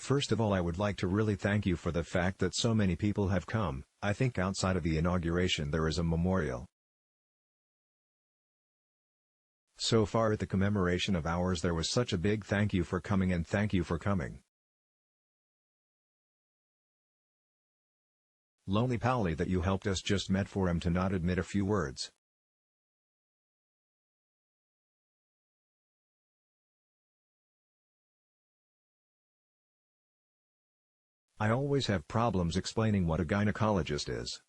First of all, I would like to really thank you for the fact that so many people have come. I think outside of the inauguration there is a memorial. So far at the commemoration of ours there was such a big thank you for coming, and thank you for coming. Lonely Pauli that you helped us just met for him to not admit a few words. I always have problems explaining what a gynecologist is.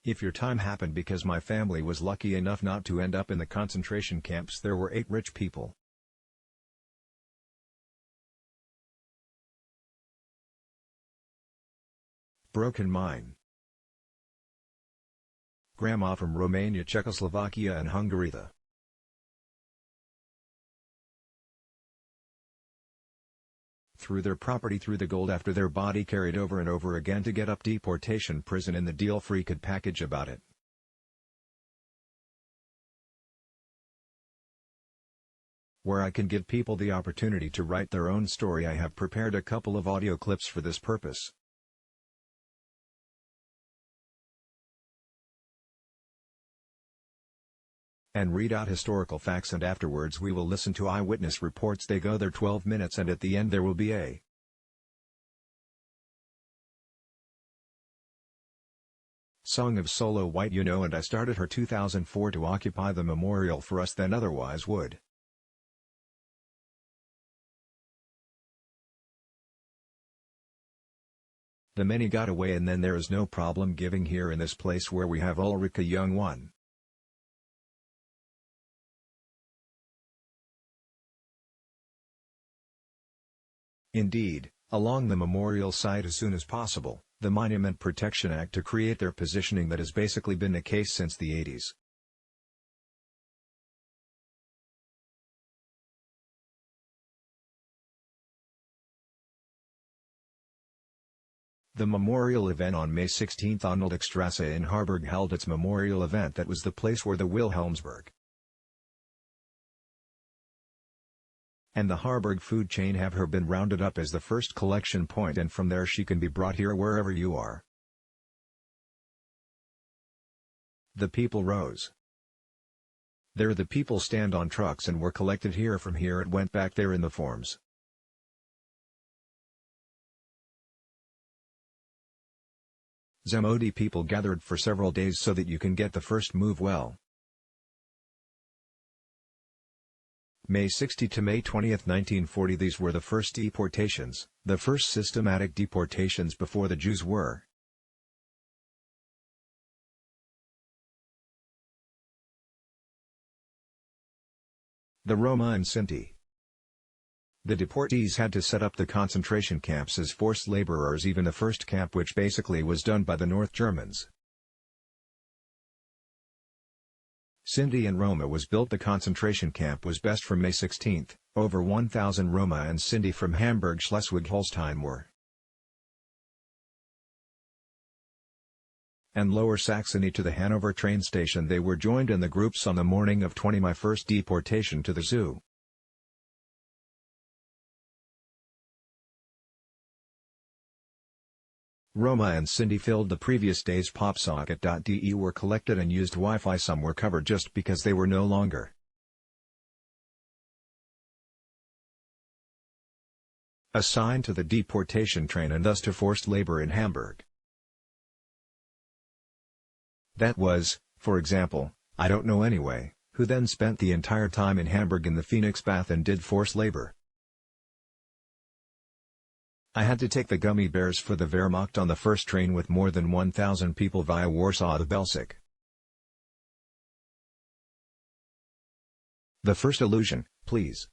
If your time happened because my family was lucky enough not to end up in the concentration camps, there were 8 rich people. Broken mine. Grandma from Romania, Czechoslovakia and Hungary. Threw their property through the gold after their body carried over and over again to get up deportation prison in the deal-free could package about it. Where I can give people the opportunity to write their own story, I have prepared a couple of audio clips for this purpose. And read out historical facts, and afterwards we will listen to eyewitness reports. They go there 12 minutes and at the end there will be a song of Solo White, you know, and I started her 2004 to occupy the memorial for us than otherwise would. The many got away, and then there is no problem giving here in this place where we have Ulrika young one. Indeed, along the memorial site as soon as possible, the Monument Protection Act to create their positioning that has basically been the case since the 80s. The memorial event on May 16, Strasse in Hamburg held its memorial event. That was the place where the Wilhelmsburg and the Harburg food chain have her been rounded up as the first collection point, and from there she can be brought here wherever you are. The people rose. There the people stand on trucks and were collected here. From here it went back there in the forms. Zamodi people gathered for several days so that you can get the first move well. May 60 to May 20, 1940. These were the first deportations, the first systematic deportations before the Jews were. The Roma and Sinti. The deportees had to set up the concentration camps as forced laborers, even the first camp, which basically was done by the North Germans. Sinti and Roma was built. The concentration camp was best from May 16. Over 1,000 Roma and Sinti from Hamburg, Schleswig-Holstein were and Lower Saxony to the Hanover train station. They were joined in the groups on the morning of my first deportation to the zoo. Roma and Sinti filled the previous day's popsocket.de were collected and used Wi-Fi. Some were covered just because they were no longer assigned to the deportation train and thus to forced labor in Hamburg. That was, for example, I don't know anyway, who then spent the entire time in Hamburg in the Phoenix bath and did forced labor. I had to take the gummy bears for the Wehrmacht on the first train with more than 1,000 people via Warsaw to Belzec. The first illusion, please.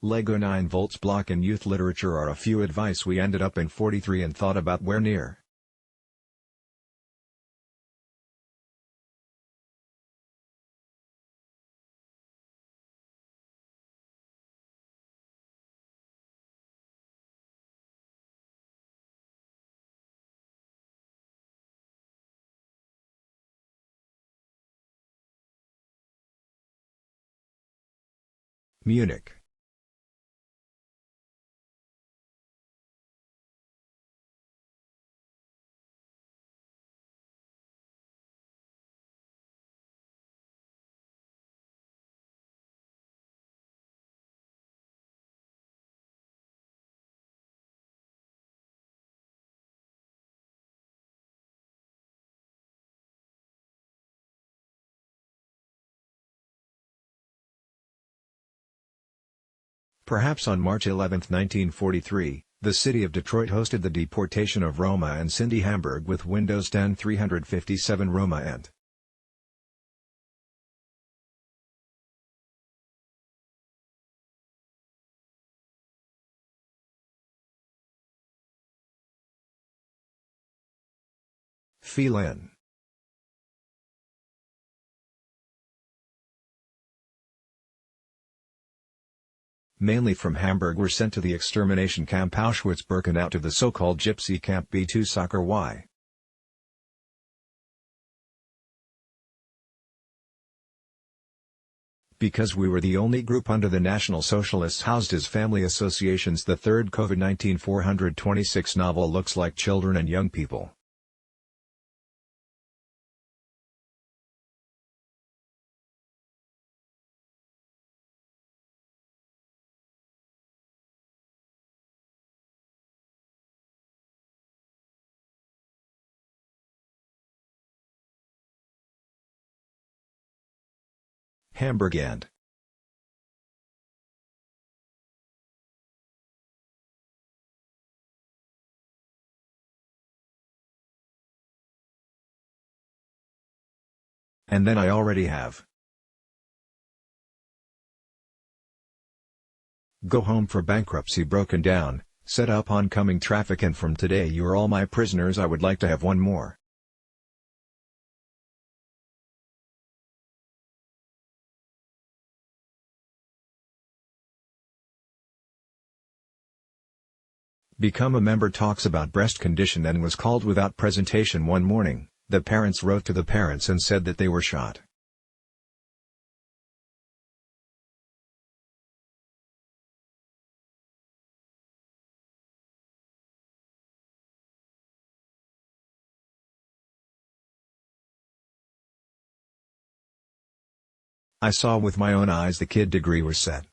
Lego 9 volts block in youth literature are a few advice we ended up in 43 and thought about where near. Munich. Perhaps on March 11, 1943, the city of Detroit hosted the deportation of Roma and Sinti. Hamburg with Windows 10 357 Roma and Feeling. Mainly from Hamburg were sent to the extermination camp Auschwitz-Birkenau to the so-called Gypsy Camp B2 Soccer Y. Because we were the only group under the National Socialists housed as family associations, the third COVID-19 426 novel looks like children and young people. Hamburg and then I already have. Go home for bankruptcy broken down, set up oncoming traffic, and from today you're all my prisoners. I would like to have one more. Become a member talks about breast condition and was called without presentation one morning. The parents wrote to the parents and said that they were shot. I saw with my own eyes the kid degree was set.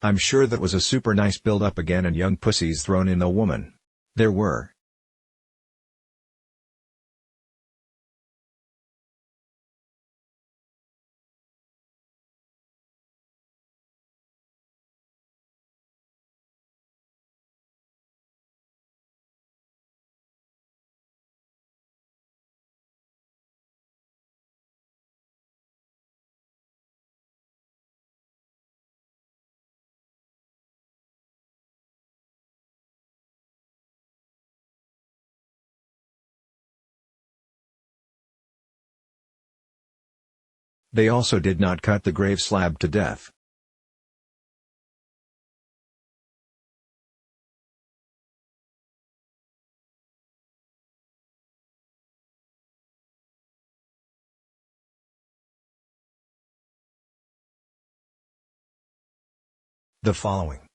I'm sure that was a super nice build up again, and young pussies thrown in the woman. There were. They also did not cut the grave slab to death. The following.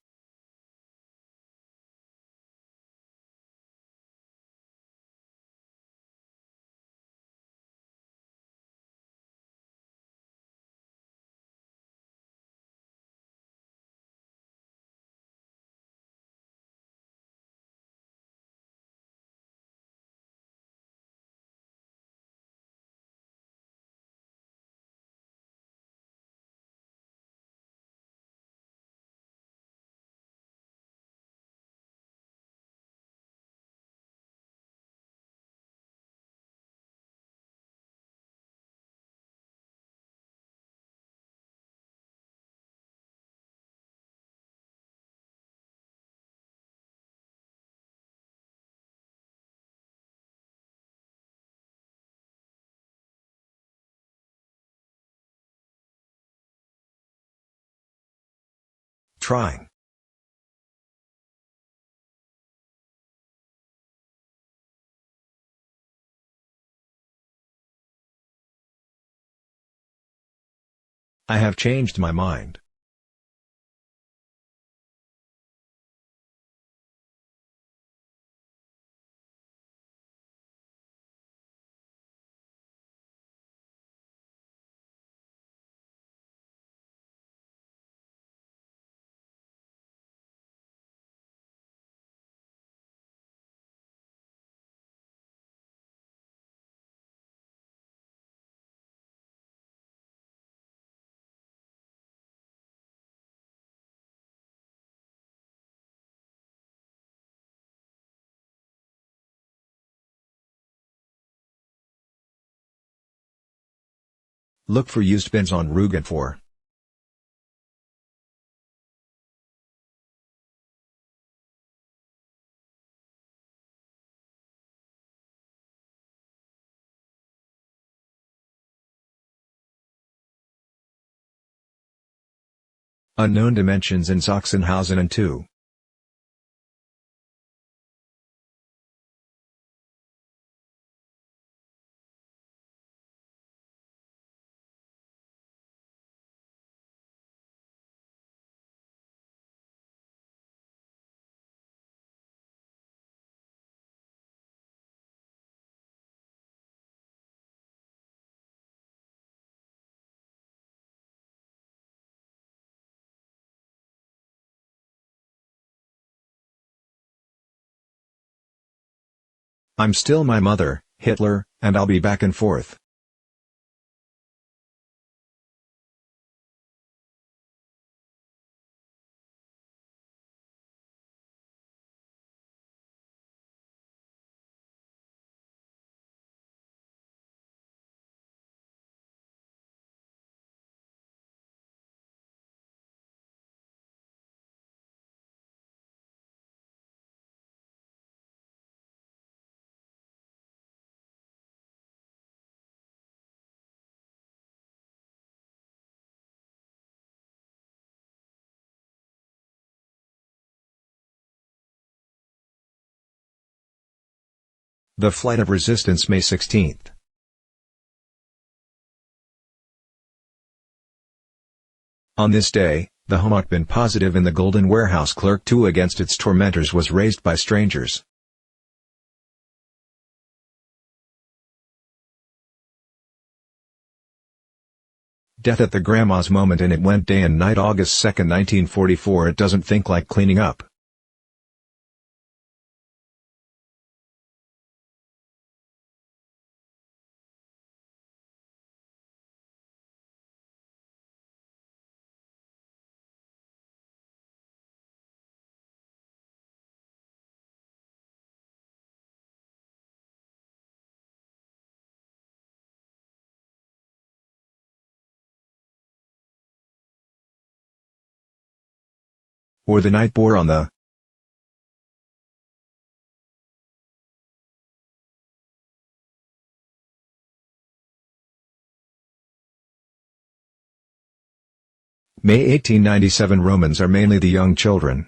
Trying. I have changed my mind. Look for used bins on Rugen 4. Unknown dimensions in Sachsenhausen and 2. I'm still my mother, Hitler, and I'll be back and forth. The Flight of Resistance, May 16. On this day, the Homophobia positive in the Golden Warehouse Clerk 2 against its tormentors was raised by strangers. Death at the grandma's moment, and it went day and night. August 2, 1944. It doesn't think like cleaning up. Or the night bore on the May 1897. Romans are mainly the young children.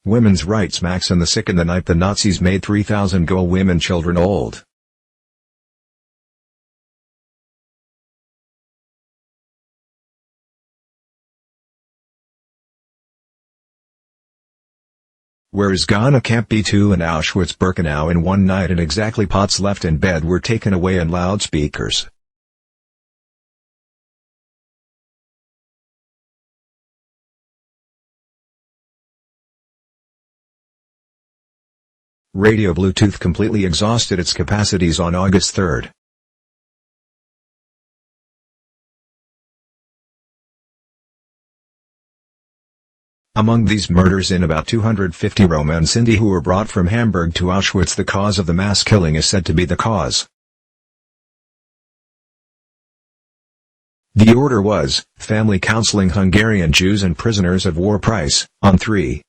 Women's rights max and the sick. In the night the Nazis made 3,000 girl, women, children, old. Where is Ghana Camp B2 and Auschwitz-Birkenau in one night, and exactly pots left in bed were taken away and loudspeakers. Radio Bluetooth completely exhausted its capacities on August 3. Among these murders, in about 250 Roma and Sinti who were brought from Hamburg to Auschwitz. The cause of the mass killing is said to be the cause. The order was, family counseling Hungarian Jews and prisoners of war price, on 3.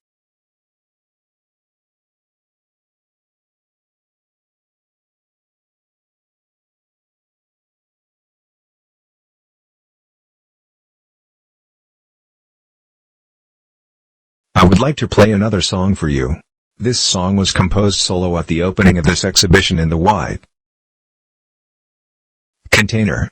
would like to play another song for you. This song was composed solo at the opening of this exhibition in the white container.